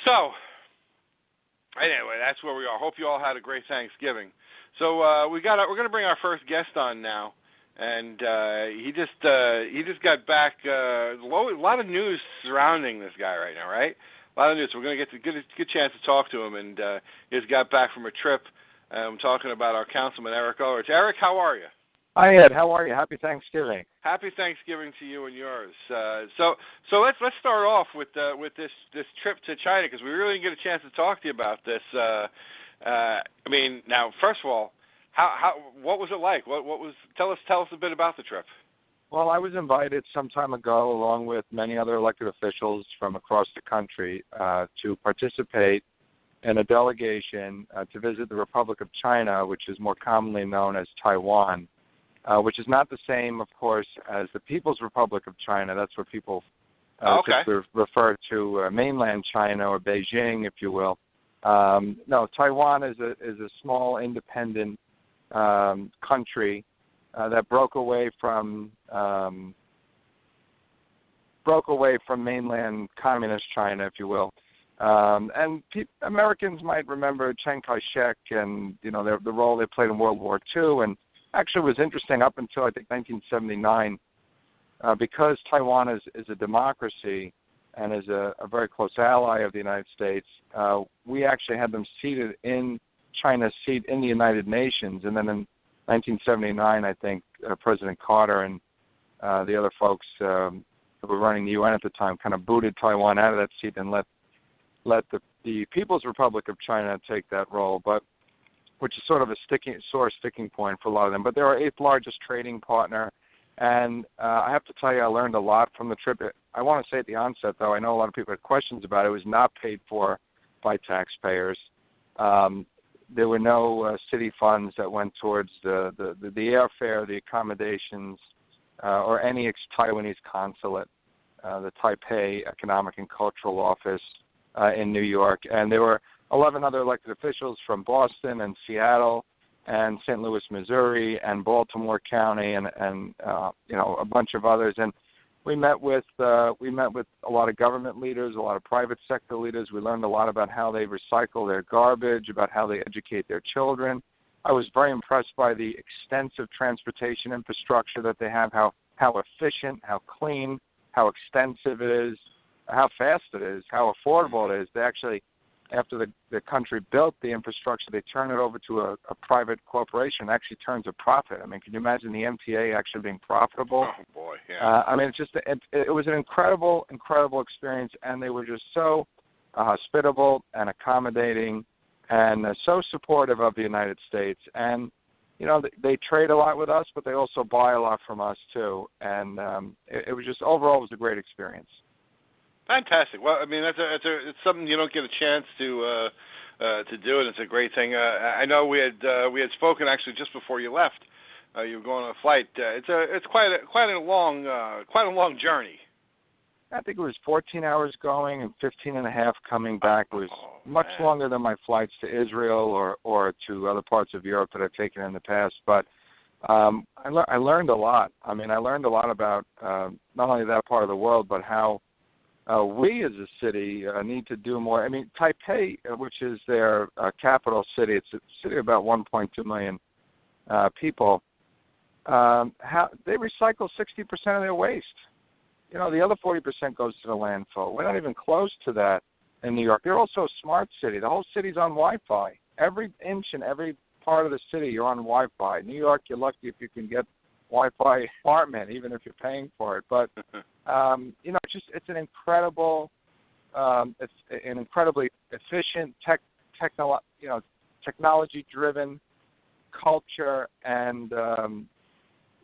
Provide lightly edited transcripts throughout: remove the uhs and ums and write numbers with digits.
So, anyway, that's where we are. Hope you all had a great Thanksgiving. So we're going to bring our first guest on now, and he just got back. A lot of news surrounding this guy right now, right? A lot of news. We're going to get a good chance to talk to him, and he just got back from a trip. I'm talking about our councilman, Eric Ulrich. Eric, how are you? Hi, Ed. How are you? Happy Thanksgiving. Happy Thanksgiving to you and yours. So let's start off with this trip to China, because we really didn't get a chance to talk to you about this. Now, first of all, what was it like? Tell us a bit about the trip. Well, I was invited some time ago, along with many other elected officials from across the country, to participate in a delegation to visit the Republic of China, which is more commonly known as Taiwan, which is not the same, of course, as the People's Republic of China. That's what people typically refer to mainland China, or Beijing, if you will. No, Taiwan is a small, independent country that broke away from mainland communist China, if you will. And Americans might remember Chiang Kai-shek and the role they played in World War II. And actually, it was interesting up until I think 1979, because Taiwan is a democracy and is a very close ally of the United States. We actually had them seated in China's seat in the United Nations, and then in 1979, I think President Carter and the other folks who were running the UN at the time kind of booted Taiwan out of that seat and let the People's Republic of China take that role, but which is sort of a sore sticking point for a lot of them. But they're our 8th largest trading partner, and I have to tell you, I learned a lot from the trip. I want to say at the onset, though, I know a lot of people had questions about it. It was not paid for by taxpayers. There were no city funds that went towards the airfare, the accommodations, or any Taiwanese consulate, the Taipei Economic and Cultural Office in New York. And there were 11 other elected officials from Boston and Seattle and St. Louis, Missouri, and Baltimore County, and a bunch of others. And we met with a lot of government leaders, a lot of private sector leaders. We learned a lot about how they recycle their garbage, about how they educate their children. I was very impressed by the extensive transportation infrastructure that they have, how efficient, how clean, how extensive it is, how fast it is, how affordable it is. They actually, after the country built the infrastructure, they turn it over to a private corporation. It actually turns a profit. I mean, can you imagine the MTA actually being profitable? Oh, boy, yeah. It was an incredible experience, and they were just so hospitable and accommodating and so supportive of the United States. And, they trade a lot with us, but they also buy a lot from us, too. And it was just, overall, it was a great experience. Fantastic. Well, I mean, it's something you don't get a chance to do, and it's a great thing. I know we had spoken actually just before you left. You were going on a flight. It's quite a long journey. I think it was 14 hours going and 15 and a half coming back. It was much longer than my flights to Israel or to other parts of Europe that I've taken in the past. But I learned a lot. I mean, I learned a lot about not only that part of the world, but how we as a city need to do more. I mean, Taipei, which is their capital city, it's a city of about 1.2 million people. They recycle 60% of their waste. The other 40% goes to the landfill. We're not even close to that in New York. They're also a smart city. The whole city's on Wi-Fi. Every inch and every part of the city, you're on Wi-Fi. New York, you're lucky if you can get Wi-Fi apartment, even if you're paying for it. But it's an incredibly efficient, technology-driven culture, and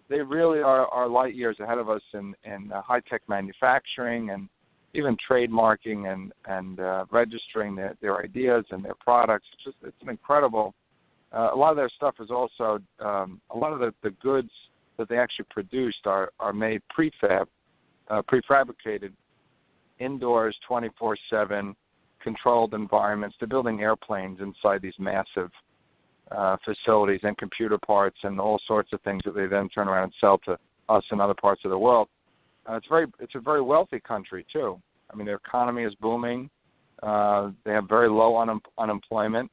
they really are light years ahead of us in high-tech manufacturing and even trademarking and registering their ideas and their products. It's an incredible. A lot of their stuff is also a lot of the goods that they actually produced are made prefabricated, indoors, 24/7, controlled environments. They're building airplanes inside these massive facilities and computer parts and all sorts of things that they then turn around and sell to us in other parts of the world. It's a very wealthy country too. I mean, their economy is booming. They have very low unemployment.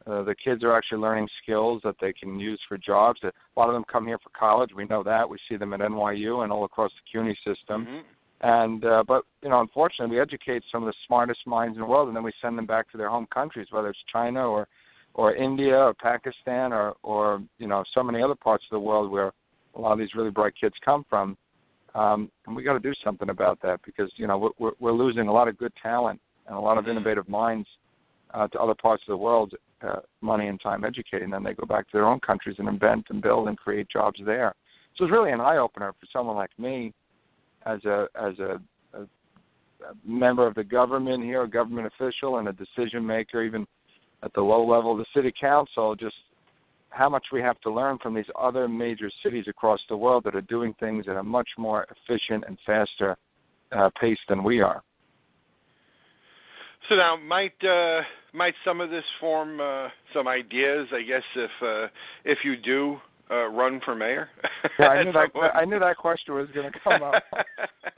The kids are actually learning skills that they can use for jobs. A lot of them come here for college. We know that. We see them at NYU and all across the CUNY system. Mm-hmm. And but unfortunately, we educate some of the smartest minds in the world, and then we send them back to their home countries, whether it's China or India or Pakistan or so many other parts of the world where a lot of these really bright kids come from. And we got to do something about that because we're losing a lot of good talent and a lot of innovative minds to other parts of the world. Money and time educating them, they go back to their own countries and invent and build and create jobs there. So it's really an eye opener for someone like me, as a member of the government here, a government official, and a decision maker, even at the low level of the city council. Just how much we have to learn from these other major cities across the world that are doing things at a much more efficient and faster pace than we are. So now, might some of this form some ideas? I guess if you do run for mayor. Yeah, I knew that question was going to come up.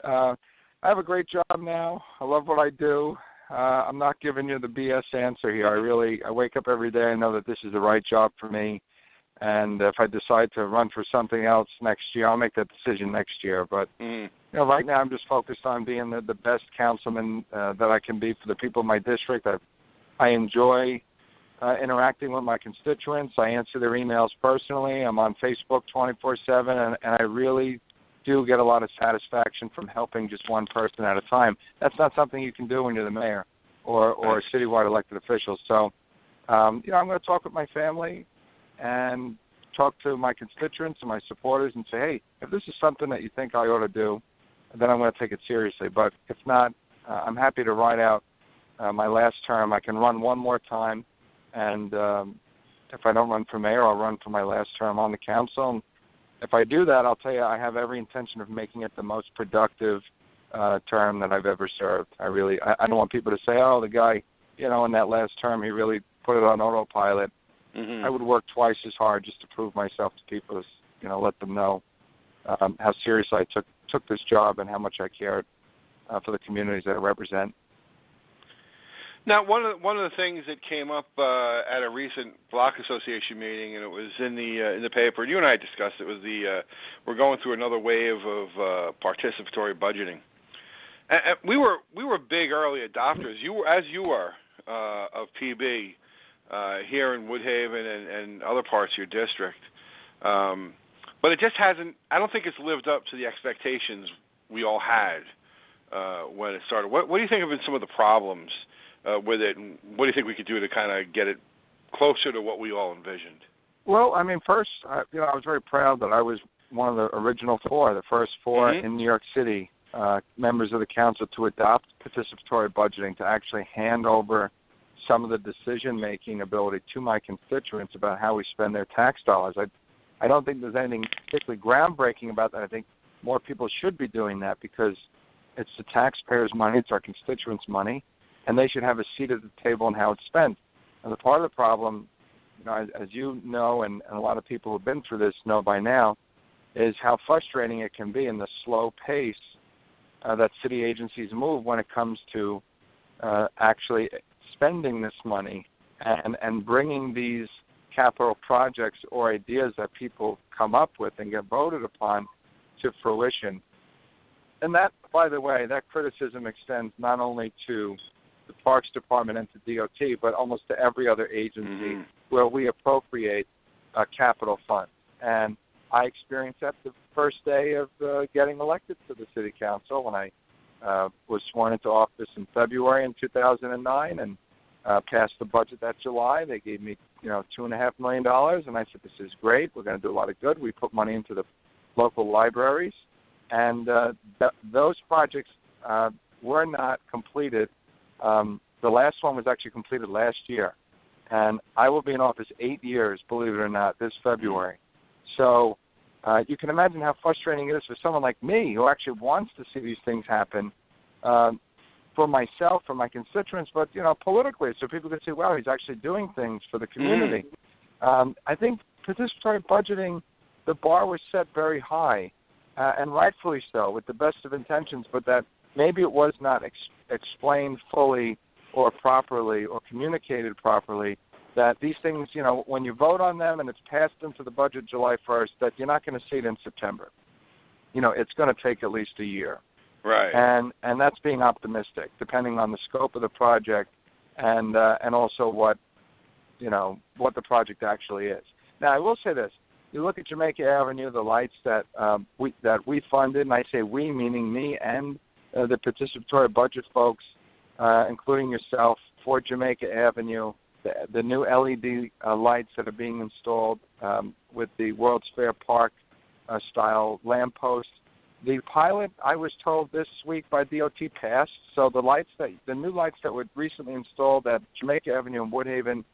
I have a great job now. I love what I do. I'm not giving you the BS answer here. I wake up every day and know that this is the right job for me. And if I decide to run for something else next year, I'll make that decision next year. But right now I'm just focused on being the best councilman that I can be for the people of my district. I enjoy interacting with my constituents. I answer their emails personally. I'm on Facebook 24/7, and I really do get a lot of satisfaction from helping just one person at a time. That's not something you can do when you're the mayor or citywide elected official. So, I'm going to talk with my family and talk to my constituents and my supporters and say, hey, if this is something that you think I ought to do, then I'm going to take it seriously. But if not, I'm happy to ride out my last term. I can run one more time, and if I don't run for mayor, I'll run for my last term on the council. And if I do that, I'll tell you I have every intention of making it the most productive term that I've ever served. I don't want people to say, oh, the guy, in that last term, he really put it on autopilot. I would work twice as hard just to prove myself to people, let them know how seriously I took this job and how much I cared for the communities that I represent. Now, one of the things that came up at a recent block association meeting, and it was in the paper, and you and I discussed it, was we're going through another wave of participatory budgeting. And we were big early adopters. You were of PB. Here in Woodhaven and other parts of your district. But it just hasn't, I don't think it's lived up to the expectations we all had when it started. What do you think have been some of the problems with it, and what do you think we could do to kind of get it closer to what we all envisioned? Well, first, I was very proud that I was one of the original four, the first four in New York City members of the council to adopt participatory budgeting, to actually hand over some of the decision-making ability to my constituents about how we spend their tax dollars. I don't think there's anything particularly groundbreaking about that. I think more people should be doing that because it's the taxpayers' money, it's our constituents' money, and they should have a seat at the table in how it's spent. And the part of the problem, as you know, and a lot of people who have been through this know by now, is how frustrating it can be in the slow pace that city agencies move when it comes to actually spending this money and bringing these capital projects or ideas that people come up with and get voted upon to fruition. And that, by the way, that criticism extends not only to the Parks Department and to DOT, but almost to every other agency where we appropriate capital funds. And I experienced that the first day of getting elected to the city council when I was sworn into office in February in 2009 and passed the budget that July. They gave me, $2.5 million, and I said, this is great. We're going to do a lot of good. We put money into the local libraries, and those projects were not completed. The last one was actually completed last year, and I will be in office 8 years, believe it or not, this February. So you can imagine how frustrating it is for someone like me who actually wants to see these things happen for myself, for my constituents, but, politically, so people can say, wow, he's actually doing things for the community. I think participatory budgeting, the bar was set very high, and rightfully so, with the best of intentions, but that maybe it was not explained fully or properly or communicated properly, that these things, when you vote on them and it's passed into the budget July 1st, that you're not going to see it in September. It's going to take at least a year. Right. And that's being optimistic, depending on the scope of the project and also what the project actually is. Now, I will say this. You look at Jamaica Avenue, the lights that we funded, and I say we, meaning me and the participatory budget folks, including yourself, for Jamaica Avenue, the new LED lights that are being installed with the World's Fair Park style lampposts. The pilot, I was told this week by DOT, passed. So the new lights that were recently installed at Jamaica Avenue and Woodhaven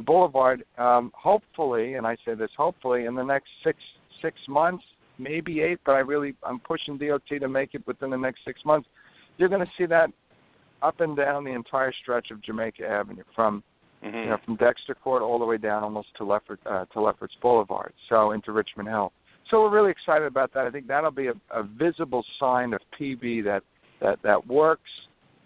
Boulevard, hopefully, and I say this hopefully, in the next six months, maybe 8, but I'm pushing DOT to make it within the next 6 months. You're going to see that up and down the entire stretch of Jamaica Avenue, from from Dexter Court all the way down almost to Lefferts Boulevard, so into Richmond Hill. So we're really excited about that. I think that'll be a visible sign of PB that works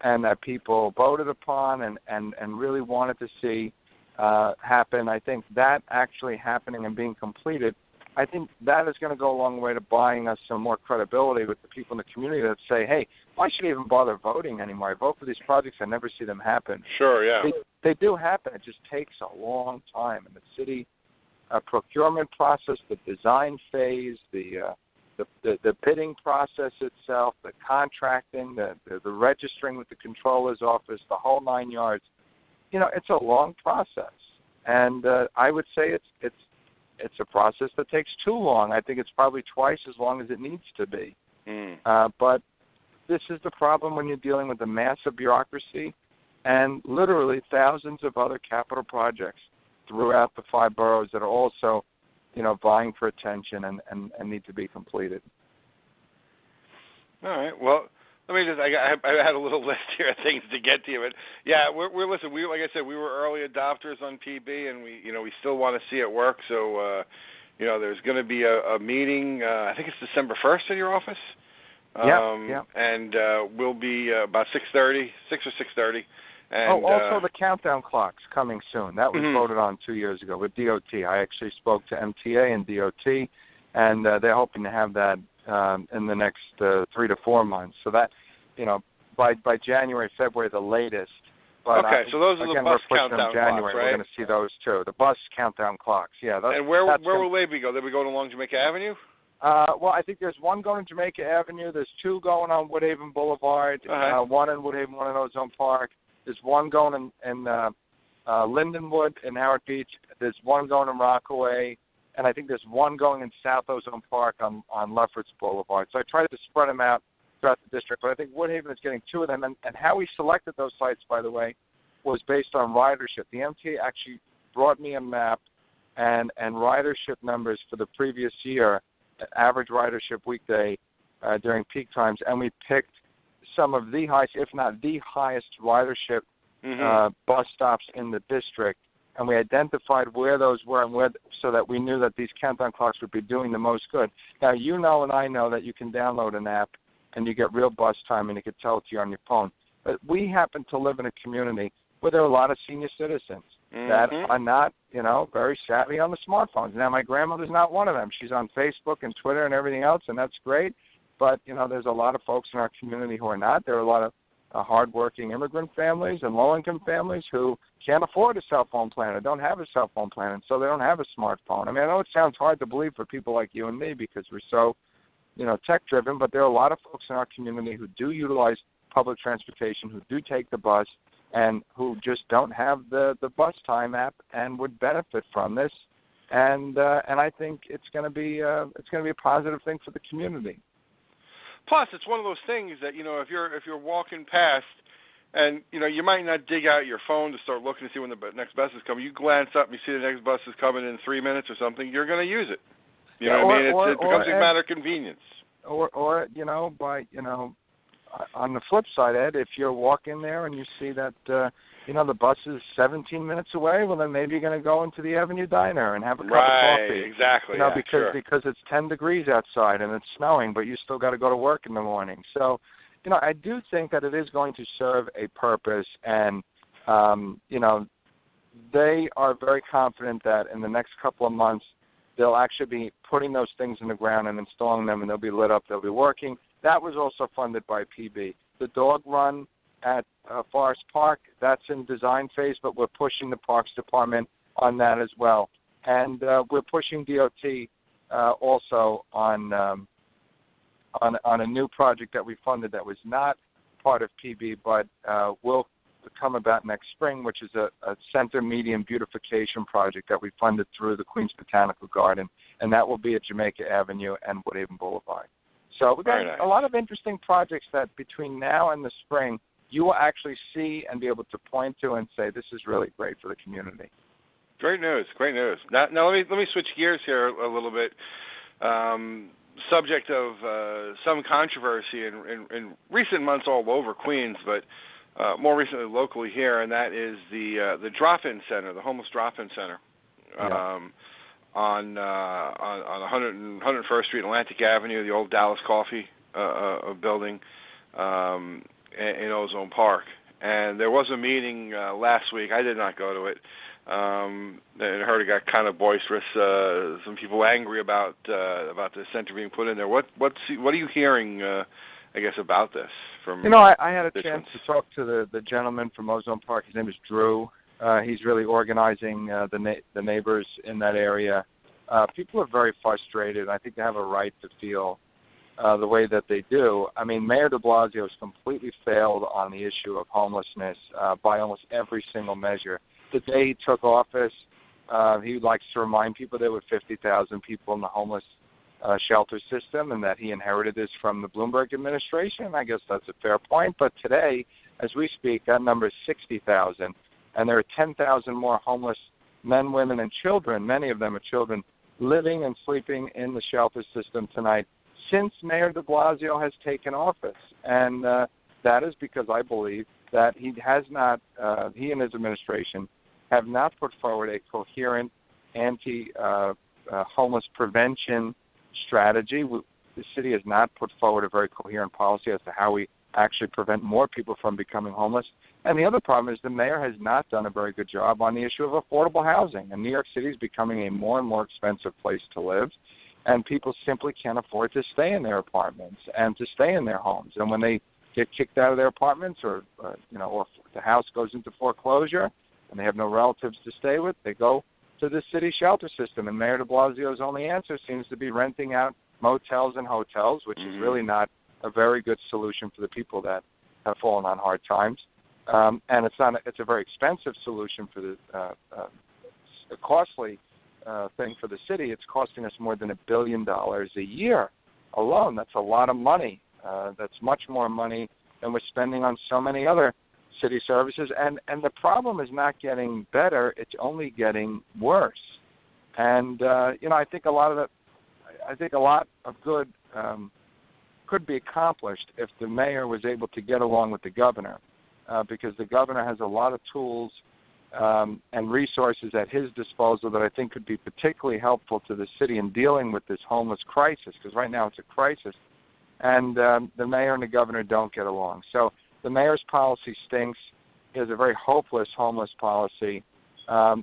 and that people voted upon and really wanted to see happen. I think that actually happening and being completed, I think that is going to go a long way to buying us some more credibility with the people in the community that say, hey, why should I even bother voting anymore? I vote for these projects, I never see them happen. Sure, yeah. They do happen. It just takes a long time. And the city procurement process, the design phase, the bidding process itself, the contracting, the registering with the controller's office, the whole 9 yards, it's a long process. And I would say it's a process that takes too long. I think it's probably twice as long as it needs to be. But this is the problem when you're dealing with a massive bureaucracy and literally thousands of other capital projects throughout the 5 boroughs that are also, vying for attention and need to be completed. All right. Well, let me I had a little list here of things to get to, but yeah, we're listen. We, like I said, we were early adopters on PB, and we still want to see it work. So, there's going to be a meeting. I think it's December 1st at your office. Yeah. And we'll be about 6:30, 6 or 6:30. And, also the countdown clock's coming soon. That was voted on 2 years ago with DOT. I actually spoke to MTA and DOT, and they're hoping to have that in the next 3 to 4 months. So that, by January, February, the latest. But okay, so those are the bus January, countdown clocks, right? We're going to see those too. The bus countdown clocks, yeah. And where will they be go? They'll be going along Jamaica Avenue? Well, I think there's one going to Jamaica Avenue. There's 2 going on Woodhaven Boulevard, one in Woodhaven, one in Ozone Park. There's one going in Lindenwood in Howard Beach. There's one going in Rockaway. And I think there's one going in South Ozone Park on Lefferts Boulevard. So I tried to spread them out throughout the district. But I think Woodhaven is getting 2 of them. And how we selected those sites, by the way, was based on ridership. The MTA actually brought me a map and ridership numbers for the previous year, average ridership weekday during peak times. And we picked some of the highest, if not the highest ridership bus stops in the district. And we identified where those were and so that we knew that these countdown clocks would be doing the most good. Now, and I know that you can download an app and you get real bus time and you can tell it to you on your phone. But we happen to live in a community where there are a lot of senior citizens that are not, very savvy on the smartphones. Now, my grandmother's not one of them. She's on Facebook and Twitter and everything else, and that's great. But, there's a lot of folks in our community who are not. There are a lot of hardworking immigrant families and low-income families who can't afford a cell phone plan or don't have a cell phone plan, and so they don't have a smartphone. I mean, I know it sounds hard to believe for people like you and me because we're so, tech-driven, but there are a lot of folks in our community who do utilize public transportation, who do take the bus, and who just don't have the bus time app and would benefit from this. And I think it's going to be a positive thing for the community. Plus, it's one of those things that if you're walking past, and you might not dig out your phone to start looking to see when the next bus is coming. You glance up and you see the next bus is coming in 3 minutes or something. You're going to use it. You know what I mean? It becomes a matter of convenience. On the flip side, Ed, if you're walking there and you see that the bus is 17 minutes away, well then maybe you're going to go into the Avenue Diner and have a cup of coffee. Right, exactly. Because it's 10 degrees outside and it's snowing, but you still got to go to work in the morning. So, I do think that it is going to serve a purpose, and, they are very confident that in the next couple of months they'll actually be putting those things in the ground and installing them, and they'll be lit up, they'll be working. That was also funded by PB. The dog run at Forest Park, that's in design phase, but we're pushing the Parks Department on that as well. And we're pushing DOT also on a new project that we funded that was not part of PB, but will come about next spring, which is a center median beautification project that we funded through the Queens Botanical Garden, and that will be at Jamaica Avenue and Woodhaven Boulevard. So we've got a lot of interesting projects that between now and the spring you will actually see and be able to point to and say, this is really great for the community. Great news, great news. Now let me switch gears here a little bit. Subject of some controversy in recent months all over Queens, but more recently locally here, and that is the drop-in center, the homeless drop-in center, on 101st Street, Atlantic Avenue, the old Dallas Coffee building in Ozone Park. And there was a meeting last week. I did not go to it. I heard it got kind of boisterous. Some people angry about the center being put in there. What are you hearing? I guess about this from. I had a chance to talk to the gentleman from Ozone Park. His name is Drew. He's really organizing the neighbors in that area. People are very frustrated. I think they have a right to feel the way that they do. I mean, Mayor de Blasio has completely failed on the issue of homelessness by almost every single measure. The day he took office, he likes to remind people there were 50,000 people in the homeless shelter system and that he inherited this from the Bloomberg administration. I guess that's a fair point. But today, as we speak, that number is 60,000. And there are 10,000 more homeless men, women, and children, many of them are children, living and sleeping in the shelter system tonight since Mayor de Blasio has taken office. And that is because I believe that he and his administration have not put forward a coherent anti-homeless prevention strategy. The city has not put forward a very coherent policy as to how we actually prevent more people from becoming homeless. And the other problem is the mayor has not done a very good job on the issue of affordable housing. And New York City is becoming a more and more expensive place to live, and people simply can't afford to stay in their apartments and to stay in their homes. And when they get kicked out of their apartments or the house goes into foreclosure and they have no relatives to stay with, they go to the city shelter system. And Mayor de Blasio's only answer seems to be renting out motels and hotels, which is really not a very good solution for the people that have fallen on hard times. And it's a very expensive solution for a costly thing for the city. It's costing us more than $1 billion a year alone. That's a lot of money. That's much more money than we're spending on so many other city services. And the problem is not getting better; it's only getting worse. And I think a lot of good could be accomplished if the mayor was able to get along with the governor, because the governor has a lot of tools and resources at his disposal that I think could be particularly helpful to the city in dealing with this homeless crisis, because right now it's a crisis. And the mayor and the governor don't get along. So the mayor's policy stinks. He has a very hopeless homeless policy.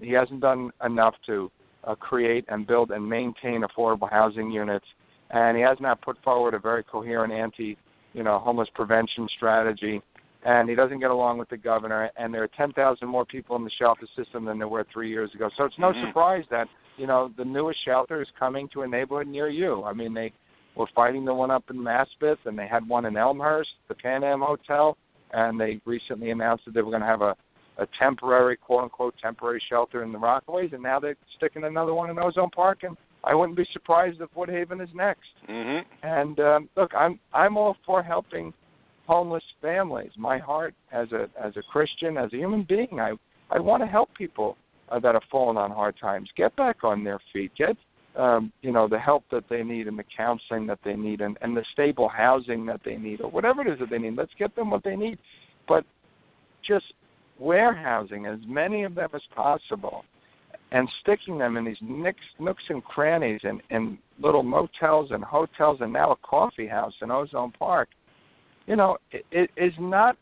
He hasn't done enough to create and build and maintain affordable housing units, and he has not put forward a very coherent homeless prevention strategy. And he doesn't get along with the governor, and there are 10,000 more people in the shelter system than there were 3 years ago. So it's no surprise that, the newest shelter is coming to a neighborhood near you. I mean, they were fighting the one up in Maspeth, and they had one in Elmhurst, the Pan Am Hotel, and they recently announced that they were going to have a temporary, quote-unquote, temporary shelter in the Rockaways, and now they're sticking another one in Ozone Park, and I wouldn't be surprised if Woodhaven is next. And, look, I'm all for helping homeless families. My heart as a Christian, as a human being, I want to help people that have fallen on hard times get back on their feet, get the help that they need and the counseling that they need and the stable housing that they need or whatever it is that they need. Let's get them what they need. But just warehousing as many of them as possible and sticking them in these nooks and crannies and little motels and hotels and now a coffee house in Ozone Park, it is not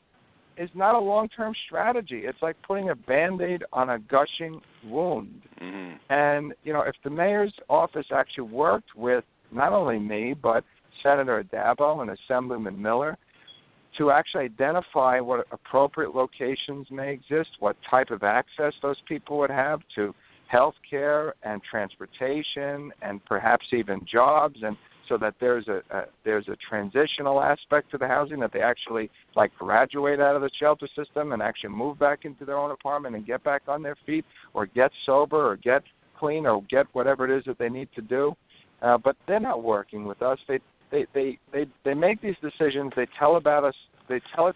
a long-term strategy. It's like putting a Band-Aid on a gushing wound. Mm-hmm. And, if the mayor's office actually worked with not only me, but Senator Dabo and Assemblyman Miller to actually identify what appropriate locations may exist, what type of access those people would have to health care and transportation and perhaps even jobs, and so that there's a transitional aspect to the housing, that they actually graduate out of the shelter system and actually move back into their own apartment and get back on their feet, or get sober, or get clean, or get whatever it is that they need to do. But they're not working with us. They make these decisions. They tell about us. They tell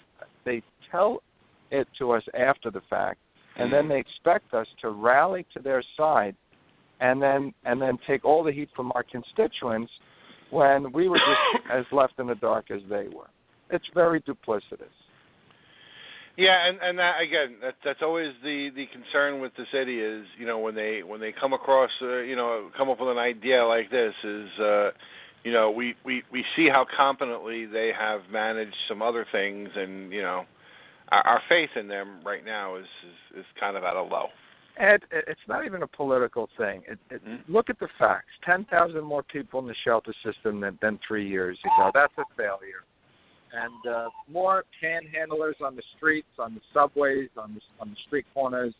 it to us after the fact, and then they expect us to rally to their side, and then take all the heat from our constituents when we were just as left in the dark as they were. It's very duplicitous. Yeah, and that, again, that's always the concern with the city is, when they come across, come up with an idea like this is, we see how competently they have managed some other things, and our faith in them right now is kind of at a low. Ed, it's not even a political thing. Look at the facts. 10,000 more people in the shelter system than 3 years ago. That's a failure. And more panhandlers on the streets, on the subways, on the street corners.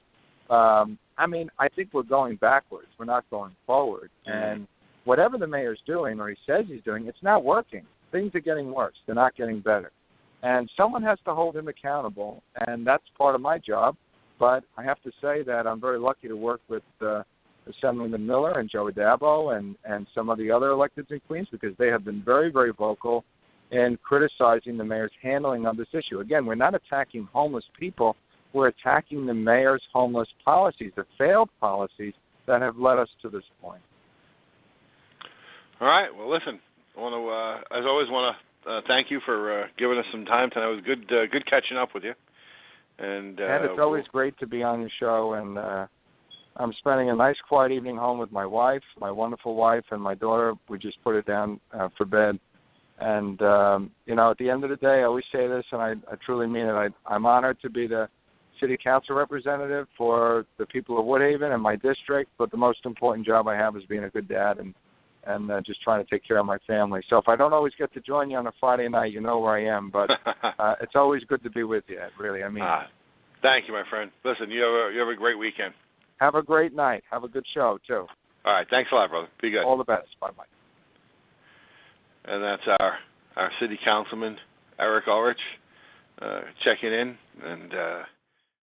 I think we're going backwards. We're not going forward. And whatever the mayor's doing, or he says he's doing, it's not working. Things are getting worse. They're not getting better. And someone has to hold him accountable, and that's part of my job. But I have to say that I'm very lucky to work with Assemblyman Miller and Joe Dabo and some of the other electeds in Queens, because they have been very, very vocal in criticizing the mayor's handling of this issue. Again, we're not attacking homeless people. We're attacking the mayor's homeless policies, the failed policies that have led us to this point. All right. Well, listen, I want to, as always, thank you for giving us some time tonight. It was good catching up with you. And it's always great to be on your show, and I'm spending a nice, quiet evening home with my wife, my wonderful wife, and my daughter. We just put her down for bed. And, at the end of the day, I always say this, and I truly mean it. I'm honored to be the city council representative for the people of Woodhaven and my district, but the most important job I have is being a good dad and just trying to take care of my family. So if I don't always get to join you on a Friday night, you know where I am. But it's always good to be with you, really. Thank you, my friend. Listen, you have a great weekend. Have a great night. Have a good show, too. All right. Thanks a lot, brother. Be good. All the best. Bye-bye. And that's our city councilman, Ulrich, checking in. And